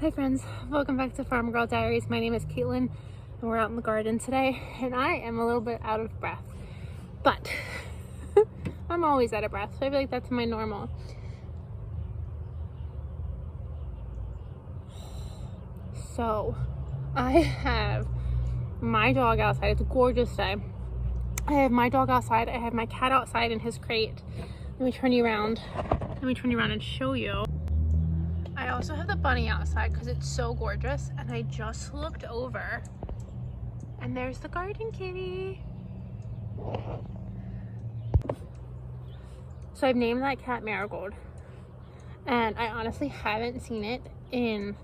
Hi friends, welcome back to Farm Girl Diaries. My name is Caitlin and we're out in the garden today and I am a little bit out of breath, but I'm always out of breath, so I feel like that's my normal. So I have my dog outside. It's a gorgeous day. I have my dog outside. I have my cat outside in his crate. Let me turn you around. And show you. I also have the bunny outside because it's so gorgeous, and I just looked over and there's the garden kitty. So I've named that cat Marigold, and I honestly haven't seen it in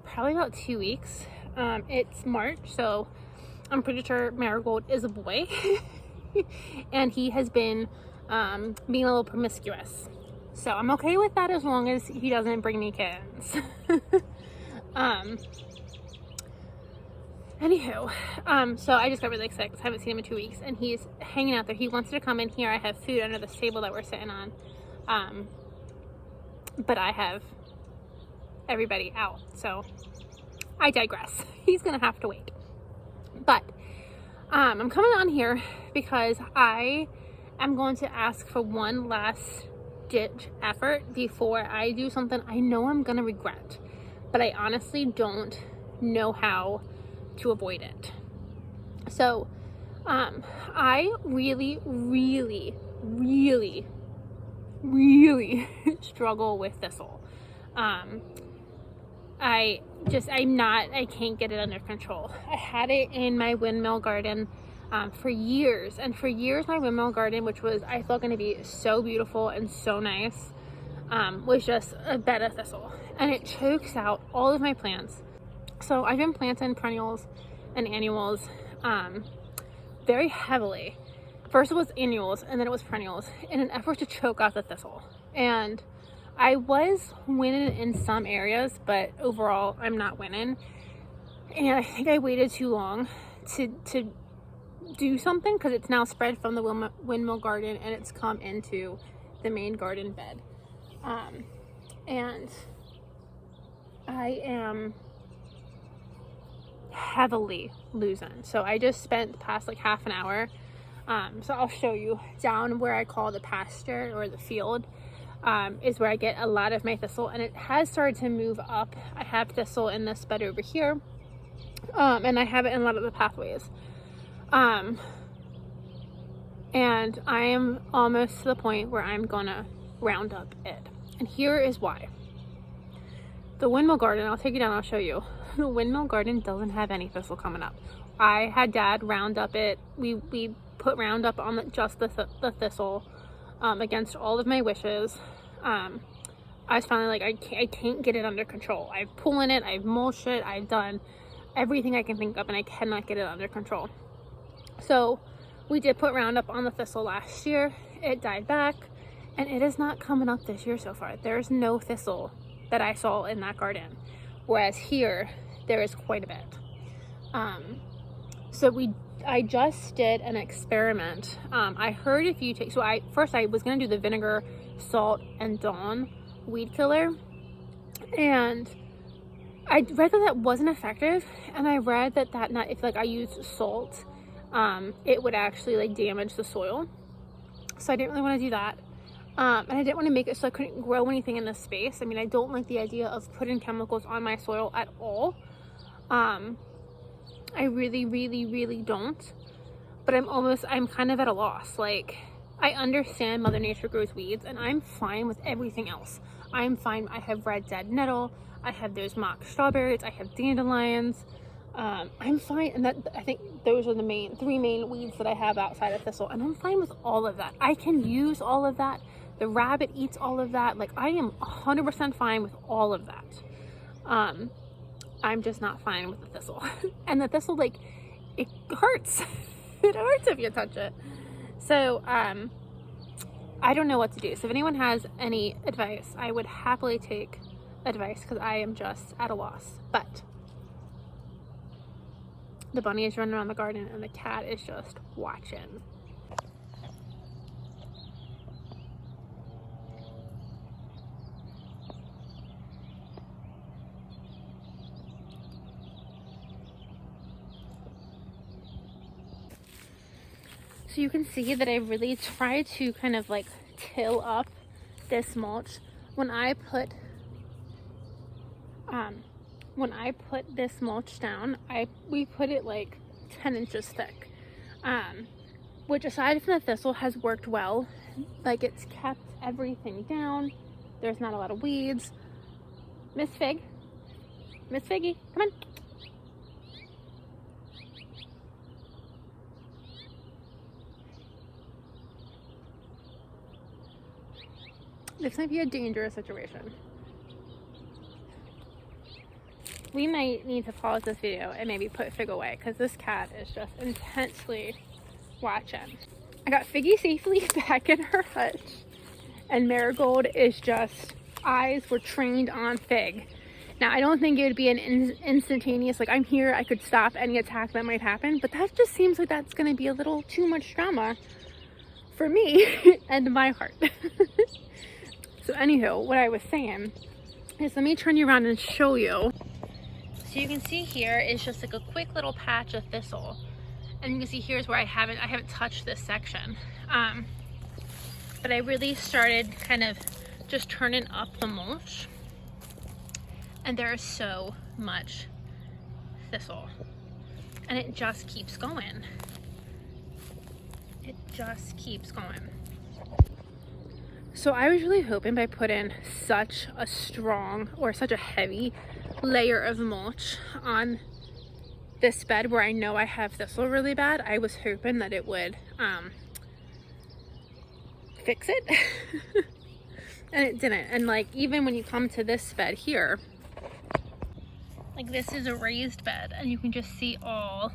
probably about 2 weeks. It's March, so I'm pretty sure Marigold is a boy and he has been being a little promiscuous. So I'm okay with that as long as he doesn't bring me kittens. Anywho, so I just got really excited because I haven't seen him in 2 weeks and he's hanging out there. He wants to come in here. I have food under this table that we're sitting on. But I have everybody out, so I digress. He's gonna have to wait. But I'm coming on here because I am going to ask for one last ditch effort before I do something I know I'm gonna regret, but I honestly don't know how to avoid it. So I really struggle with thistle. I can't get it under control. I had it in my windmill garden for years, and for years my windmill garden, which was I thought going to be so beautiful and so nice, was just a bed of thistle, and it chokes out all of my plants. So I've been planting perennials and annuals very heavily. First it was annuals and then it was perennials in an effort to choke out the thistle, and I was winning in some areas, but overall I'm not winning. And I think I waited too long to do something because it's now spread from the windmill garden and it's come into the main garden bed. And I am heavily losing. So I just spent the past like half an hour. So I'll show you down where I call the pasture or the field. Is where I get a lot of my thistle, and it has started to move up. I have thistle in this bed over here, and I have it in a lot of the pathways. And I am almost to the point where I'm gonna round up it. And here is why. The windmill garden, I'll take you down, I'll show you. The windmill garden doesn't have any thistle coming up. I had Dad round up it. We put Roundup on just the thistle, against all of my wishes. I was finally like, I can't get it under control. I've pulling it, I've mulched it, I've done everything I can think of, and I cannot get it under control. So we did put Roundup on the thistle last year. It died back, and it is not coming up this year so far. There's no thistle that I saw in that garden, whereas here there is quite a bit. So I just did an experiment. I heard if you take, first I was gonna do the vinegar, salt, and Dawn weed killer, and I read that wasn't effective, and I read that if like I used salt, it would actually like damage the soil. So I didn't really want to do that, and I didn't want to make it so I couldn't grow anything in this space. I mean, I don't like the idea of putting chemicals on my soil at all. I really don't. But I'm kind of at a loss. Like, I understand Mother Nature grows weeds, and I'm fine with everything else. I'm fine. I have red dead nettle. I have those mock strawberries. I have dandelions. I'm fine. And I think those are the three main weeds that I have outside of thistle. And I'm fine with all of that. I can use all of that. The rabbit eats all of that. Like, I am 100% fine with all of that. I'm just not fine with the thistle. And the thistle, like, it hurts. It hurts if you touch it. So I don't know what to do. So if anyone has any advice, I would happily take advice because I am just at a loss. But the bunny is running around the garden and the cat is just watching. So you can see that I really try to kind of like till up this mulch. When I put this mulch down, we put it like 10 inches thick, which aside from the thistle has worked well. Like, it's kept everything down. There's not a lot of weeds. Miss Figgy, come on. This might be a dangerous situation. We might need to pause this video and maybe put Fig away because this cat is just intensely watching. I got Figgy safely back in her hutch, and Marigold is just, eyes were trained on Fig. Now, I don't think it would be an instantaneous, like, I'm here, I could stop any attack that might happen, but that just seems like that's going to be a little too much drama for me and my heart. So anywho, what I was saying is, let me turn you around and show you. So you can see here is just like a quick little patch of thistle. And you can see here's where I haven't touched this section. But I really started kind of just turning up the mulch. And there is so much thistle. And it just keeps going. It just keeps going. So I was really hoping by putting such a strong or such a heavy layer of mulch on this bed where I know I have thistle really bad, I was hoping that it would fix it. And it didn't. And like, even when you come to this bed here, like, this is a raised bed and you can just see all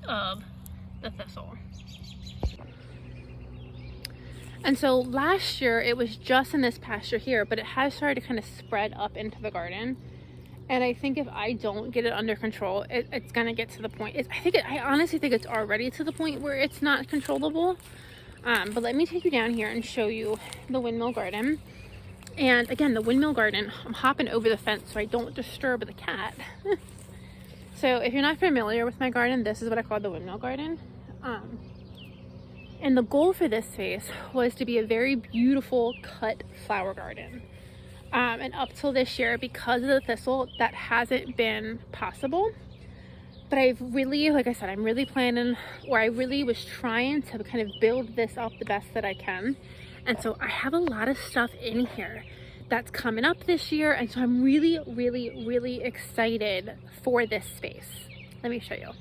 of the thistle. And so last year it was just in this pasture here, but it has started to kind of spread up into the garden. And I think if I don't get it under control, it's gonna get to the point. I honestly think it's already to the point where it's not controllable. But let me take you down here and show you the windmill garden. And again, the windmill garden, I'm hopping over the fence so I don't disturb the cat. So if you're not familiar with my garden, this is what I call the windmill garden. And the goal for this space was to be a very beautiful cut flower garden. And up till this year, because of the thistle, that hasn't been possible. But I've really, like I said, I'm really planning, or I really was trying to kind of build this up the best that I can. And so I have a lot of stuff in here that's coming up this year. And so I'm really, really, really excited for this space. Let me show you.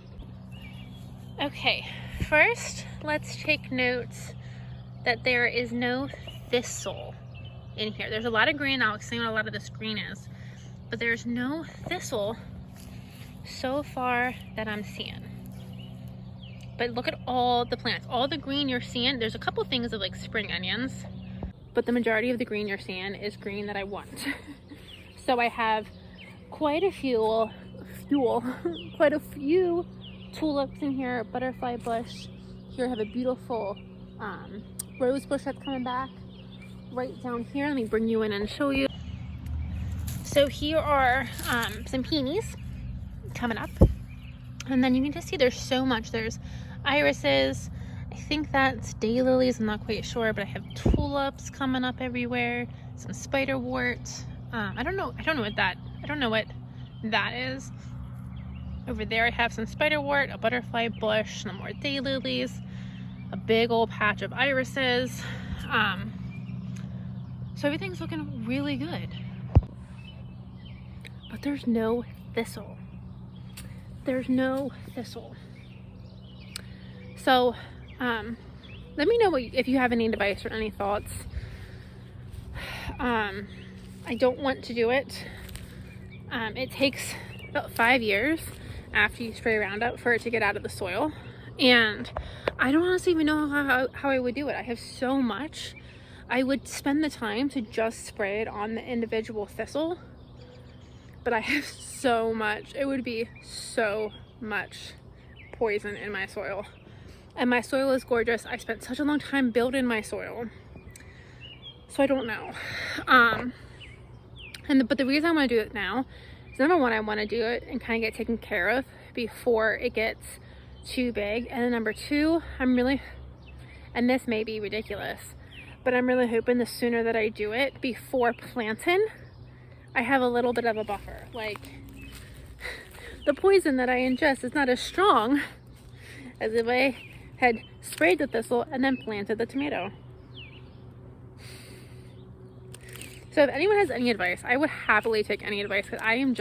Okay, first, let's take notes that there is no thistle in here. There's a lot of green. I'll explain what a lot of this green is, but there's no thistle so far that I'm seeing. But look at all the plants, all the green you're seeing. There's a couple things of like spring onions, but the majority of the green you're seeing is green that I want. So I have quite a few tulips in here, butterfly bush. Here I have a beautiful rose bush that's coming back. Right down here, let me bring you in and show you. So here are some peonies coming up, and then you can just see there's so much. There's irises, I think that's daylilies, I'm not quite sure, but I have tulips coming up everywhere, some spiderwort. I don't know what that is. Over there I have some spiderwort, a butterfly bush, some more daylilies, a big old patch of irises. So everything's looking really good. But there's no thistle. There's no thistle. So let me know if you have any advice or any thoughts. I don't want to do it. It takes about 5 years after you spray Roundup for it to get out of the soil, and I don't honestly even know how I would do it. I have so much. I would spend the time to just spray it on the individual thistle, but I have so much. It would be so much poison in my soil, and my soil is gorgeous. I spent such a long time building my soil, so I don't know. But the reason I want to do it now, number one, I want to do it and kind of get taken care of before it gets too big. And then number two, and this may be ridiculous, but I'm really hoping the sooner that I do it before planting, I have a little bit of a buffer. Like, the poison that I ingest is not as strong as if I had sprayed the thistle and then planted the tomato. So if anyone has any advice, I would happily take any advice, because I'm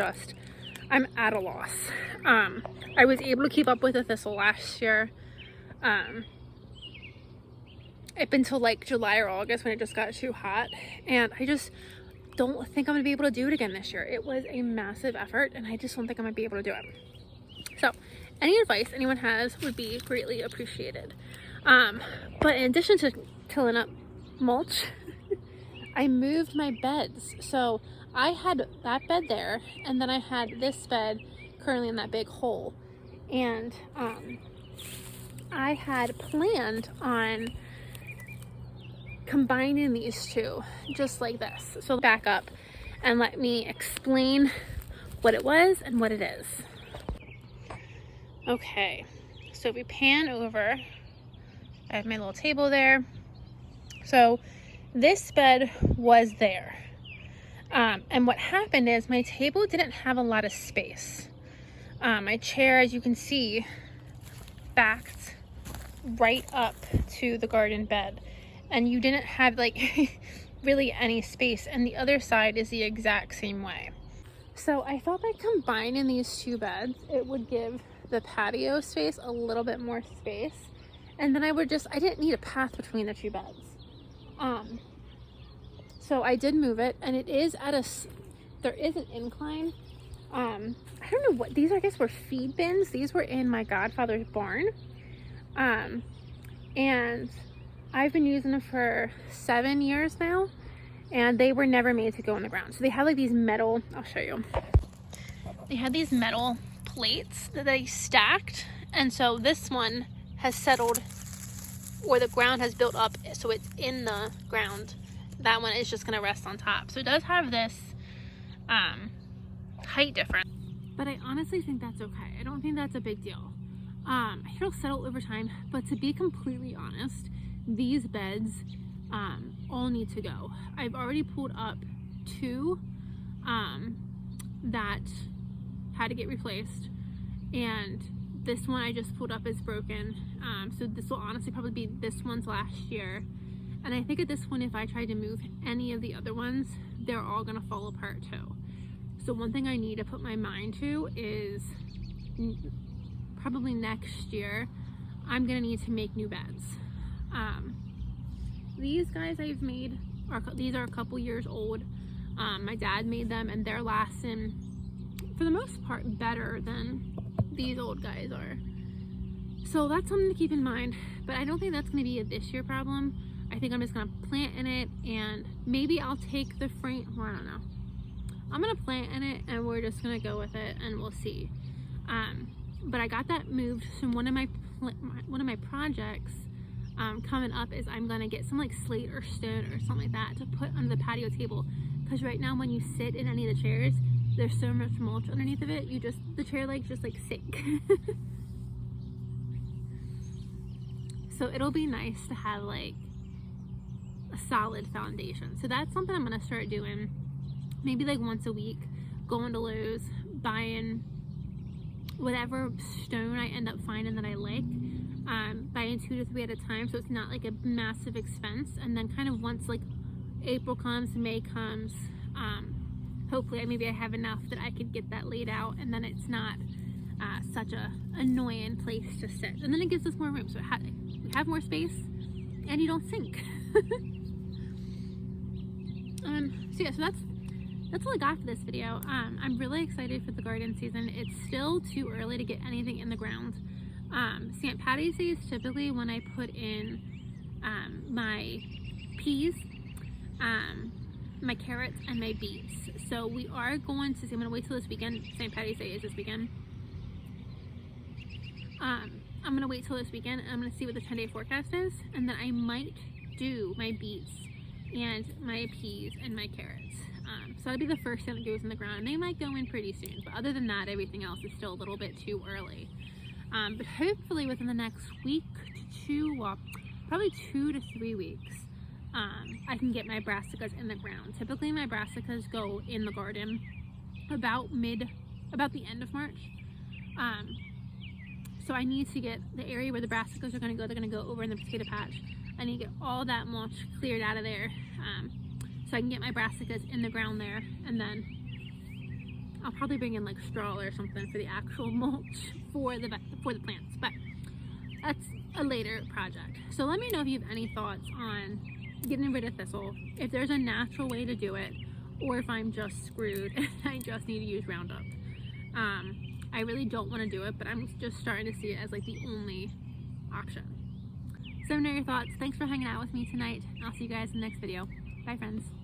at a loss. I was able to keep up with the thistle last year, up until like July or August when it just got too hot, and I just don't think I'm gonna be able to do it again this year. It was a massive effort, and I just don't think I'm gonna be able to do it. So any advice anyone has would be greatly appreciated. But in addition to tilling up mulch, I moved my beds. So I had that bed there, and then I had this bed currently in that big hole. And I had planned on combining these two just like this. So back up and let me explain what it was and what it is. Okay, so if we pan over, I have my little table there. So this bed was there. And what happened is my table didn't have a lot of space. My chair, as you can see, backed right up to the garden bed. And you didn't have like really any space. And the other side is the exact same way. So I thought by combining these two beds, it would give the patio space a little bit more space. And then I didn't need a path between the two beds. So I did move it, and it is there is an incline. I don't know what these, I guess, were feed bins. These were in my godfather's barn. And I've been using them for 7 years now, and they were never made to go in the ground. So they have like these metal, I'll show you. They had these metal plates that they stacked, and so this one has settled, or the ground has built up, so it's in the ground. That one is just gonna rest on top. So it does have this height difference, but I honestly think that's okay. I don't think that's a big deal. It'll settle over time, but to be completely honest, these beds all need to go. I've already pulled up two that had to get replaced, and this one I just pulled up is broken. So this will honestly probably be this one's last year. And I think at this point, if I tried to move any of the other ones, they're all gonna fall apart too. So one thing I need to put my mind to is probably next year, I'm gonna need to make new beds. These guys I've made, these are a couple years old. My dad made them, and they're lasting, for the most part, better than these old guys are. So that's something to keep in mind, but I don't think that's gonna be a this year problem. I think I'm just gonna plant in it, and maybe I'll take the frame, well, I don't know. I'm gonna plant in it, and we're just gonna go with it, and we'll see. But I got that moved. So one of my projects coming up is I'm gonna get some like slate or stone or something like that to put under the patio table, because right now when you sit in any of the chairs, there's so much mulch underneath of it, the chair legs just like sink. So it'll be nice to have like a solid foundation. So that's something I'm gonna start doing, maybe like once a week, going to Lowe's, buying whatever stone I end up finding that I like, buying 2 to 3 at a time, so it's not like a massive expense. And then kind of once like April comes, May comes, hopefully maybe I have enough that I could get that laid out, and then it's not such a annoying place to sit, and then it gives us more room, so we have more space and you don't sink. So yeah, so that's all I got for this video. I'm really excited for the garden season. It's still too early to get anything in the ground. St. Patty's Day is typically when I put in my peas, my carrots, and my beets. So we are going to see, I'm gonna wait till this weekend. St. Patty's Day is this weekend. I'm gonna wait till this weekend, and I'm gonna see what the 10-day forecast is, and then I might do my beets and my peas and my carrots. So that'll be the first thing that goes in the ground, and they might go in pretty soon, but other than that, everything else is still a little bit too early. But hopefully within the next week to two, well, probably 2 to 3 weeks, I can get my brassicas in the ground. Typically my brassicas go in the garden about the end of March. So I need to get the area where the brassicas are going to go. They're going to go over in the potato patch. I need to get all that mulch cleared out of there, so I can get my brassicas in the ground there, and then I'll probably bring in like straw or something for the actual mulch for the plants. But that's a later project. So let me know if you have any thoughts on getting rid of thistle, if there's a natural way to do it, or if I'm just screwed and I just need to use Roundup. I really don't want to do it, but I'm just starting to see it as like the only option. So let me know your thoughts. Thanks for hanging out with me tonight. I'll see you guys in the next video. Bye friends.